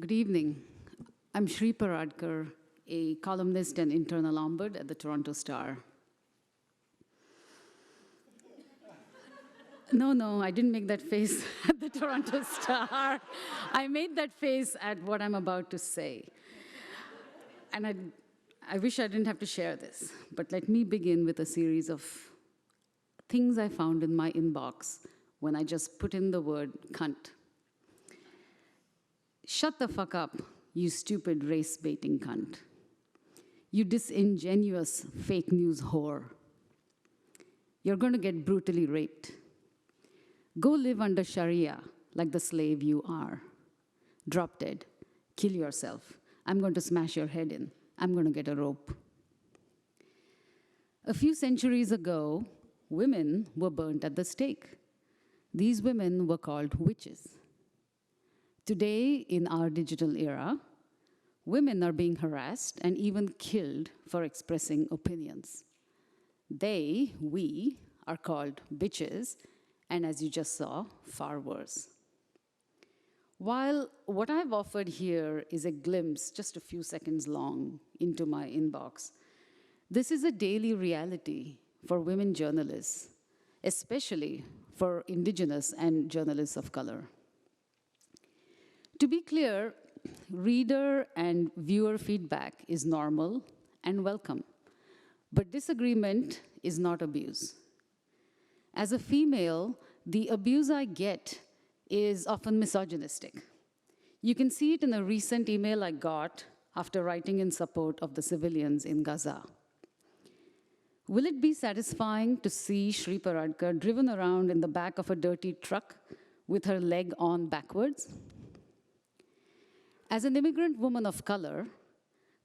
Good evening. I'm Shree Paradkar, a columnist and internal ombud at the Toronto Star. No, I didn't make that face at the Toronto Star. I made that face at what I'm about to say. And I wish I didn't have to share this, but let me begin with a series of things I found in my inbox when I just put in the word cunt. Shut the fuck up, you stupid race-baiting cunt. You disingenuous fake news whore. You're going to get brutally raped. Go live under Sharia like the slave you are. Drop dead. Kill yourself. I'm going to smash your head in. I'm going to get a rope. A few centuries ago, women were burnt at the stake. These women were called witches. Today, in our digital era, women are being harassed and even killed for expressing opinions. They, we, are called bitches, and as you just saw, far worse. While what I've offered here is a glimpse, just a few seconds long, into my inbox, this is a daily reality for women journalists, especially for Indigenous and journalists of color. To be clear, reader and viewer feedback is normal and welcome, but disagreement is not abuse. As a female, the abuse I get is often misogynistic. You can see it in a recent email I got after writing in support of the civilians in Gaza. Will it be satisfying to see Shree Paradkar driven around in the back of a dirty truck with her leg on backwards? As an immigrant woman of color,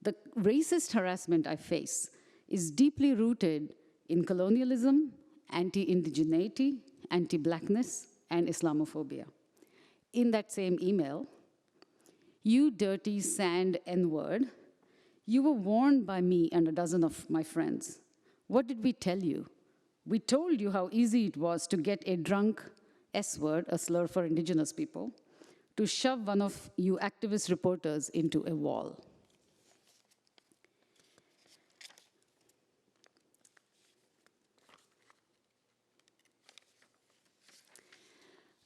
the racist harassment I face is deeply rooted in colonialism, anti-indigeneity, anti-blackness, and Islamophobia. In that same email, you dirty sand N-word, you were warned by me and a dozen of my friends. What did we tell you? We told you how easy it was to get a drunk S-word, a slur for Indigenous people, to shove one of you activist reporters into a wall.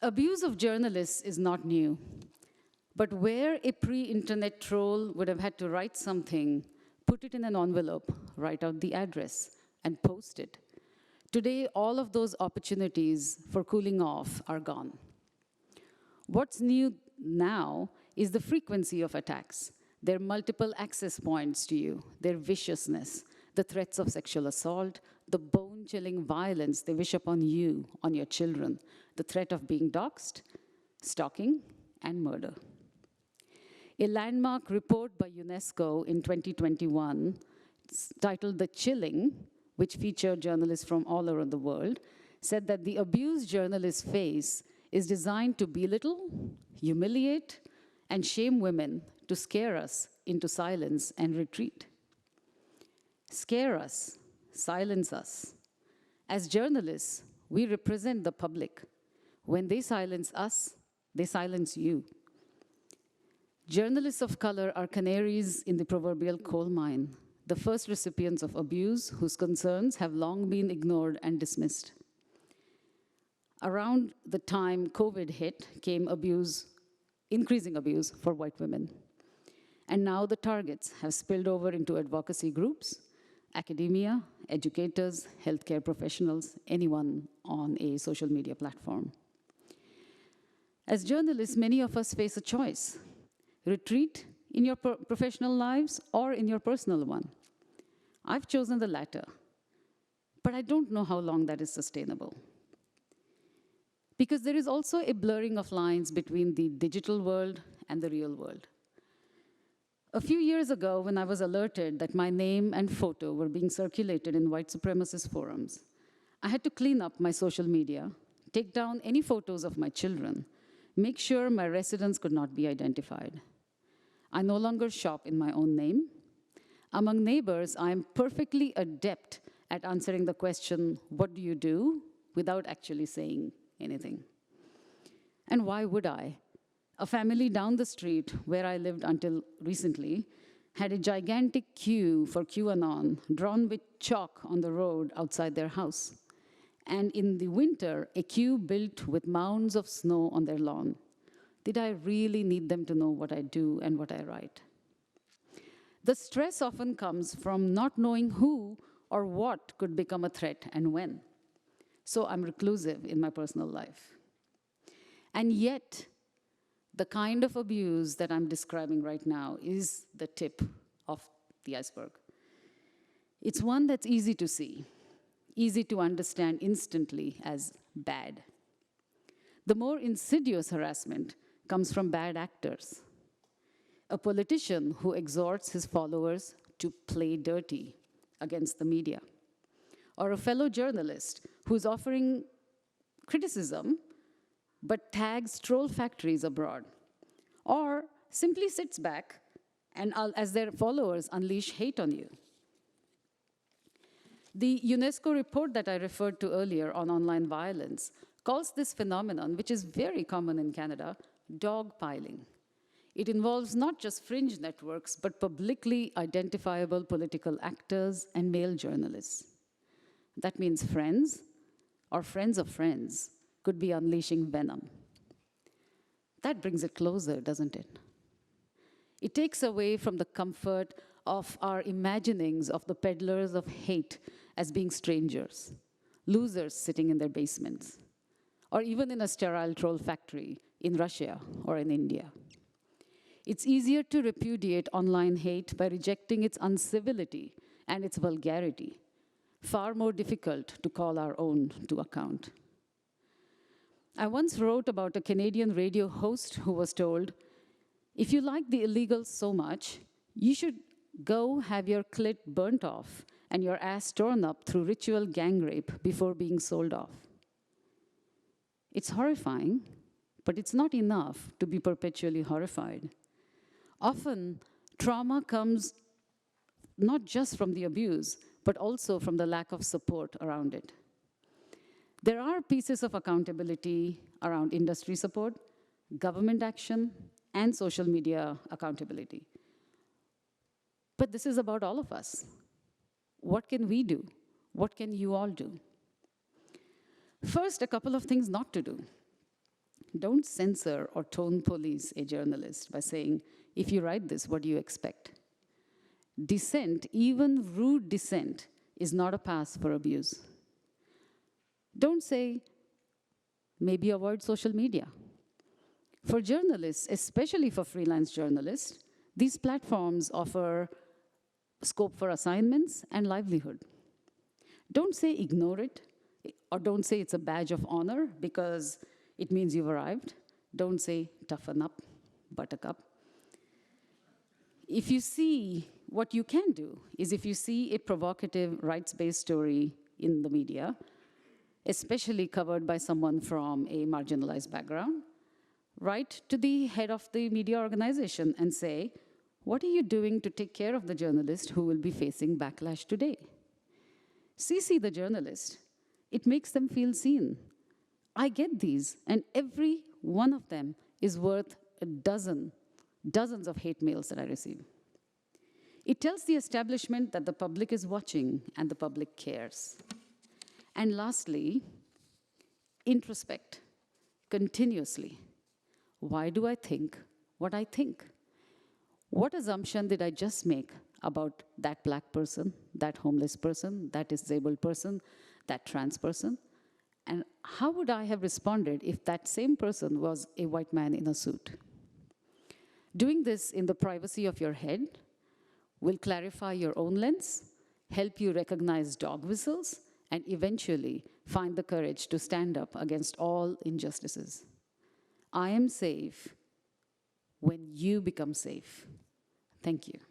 Abuse of journalists is not new, but where a pre-internet troll would have had to write something, put it in an envelope, write out the address, and post it, today all of those opportunities for cooling off are gone. What's new now is the frequency of attacks, their multiple access points to you, their viciousness, the threats of sexual assault, the bone-chilling violence they wish upon you, on your children, the threat of being doxxed, stalking, and murder. A landmark report by UNESCO in 2021, titled The Chilling, which featured journalists from all around the world, said that the abuse journalists face is designed to belittle, humiliate, and shame women to scare us into silence and retreat. Scare us, silence us. As journalists, we represent the public. When they silence us, they silence you. Journalists of color are canaries in the proverbial coal mine, the first recipients of abuse whose concerns have long been ignored and dismissed. Around the time COVID hit came abuse, increasing abuse for white women. And now the targets have spilled over into advocacy groups, academia, educators, healthcare professionals, anyone on a social media platform. As journalists, many of us face a choice: retreat in your professional lives or in your personal one. I've chosen the latter, but I don't know how long that is sustainable. Because there is also a blurring of lines between the digital world and the real world. A few years ago, when I was alerted that my name and photo were being circulated in white supremacist forums, I had to clean up my social media, take down any photos of my children, make sure my residence could not be identified. I no longer shop in my own name. Among neighbors, I am perfectly adept at answering the question, what do you do, without actually saying anything. And why would I? A family down the street, where I lived until recently, had a gigantic queue for QAnon drawn with chalk on the road outside their house. And in the winter, a queue built with mounds of snow on their lawn. Did I really need them to know what I do and what I write? The stress often comes from not knowing who or what could become a threat and when. So I'm reclusive in my personal life. And yet, the kind of abuse that I'm describing right now is the tip of the iceberg. It's one that's easy to see, easy to understand instantly as bad. The more insidious harassment comes from bad actors. A politician who exhorts his followers to play dirty against the media. Or a fellow journalist who's offering criticism but tags troll factories abroad. Or simply sits back and as their followers unleash hate on you. The UNESCO report that I referred to earlier on online violence calls this phenomenon, which is very common in Canada, dogpiling. It involves not just fringe networks, but publicly identifiable political actors and male journalists. That means friends or friends of friends could be unleashing venom. That brings it closer, doesn't it? It takes away from the comfort of our imaginings of the peddlers of hate as being strangers, losers sitting in their basements, or even in a sterile troll factory in Russia or in India. It's easier to repudiate online hate by rejecting its uncivility and its vulgarity, far more difficult to call our own to account. I once wrote about a Canadian radio host who was told, if you like the illegals so much, you should go have your clit burnt off and your ass torn up through ritual gang rape before being sold off. It's horrifying, but it's not enough to be perpetually horrified. Often, trauma comes not just from the abuse, but also from the lack of support around it. There are pieces of accountability around industry support, government action, and social media accountability. But this is about all of us. What can we do? What can you all do? First, a couple of things not to do. Don't censor or tone police a journalist by saying, if you write this, what do you expect? Dissent, even rude dissent, is not a pass for abuse. Don't say, maybe avoid social media. For journalists, especially for freelance journalists, these platforms offer scope for assignments and livelihood. Don't say ignore it, or don't say it's a badge of honor because it means you've arrived. Don't say toughen up, buttercup. If you see, what you can do is if you see a provocative rights-based story in the media, especially covered by someone from a marginalized background, write to the head of the media organization and say, what are you doing to take care of the journalist who will be facing backlash today? CC the journalist. It makes them feel seen. I get these, and every one of them is worth dozens of hate mails that I receive. It tells the establishment that the public is watching and the public cares. And lastly, introspect continuously. Why do I think what I think? What assumption did I just make about that black person, that homeless person, that disabled person, that trans person? And how would I have responded if that same person was a white man in a suit? Doing this in the privacy of your head will clarify your own lens, help you recognize dog whistles, and eventually find the courage to stand up against all injustices. I am safe when you become safe. Thank you.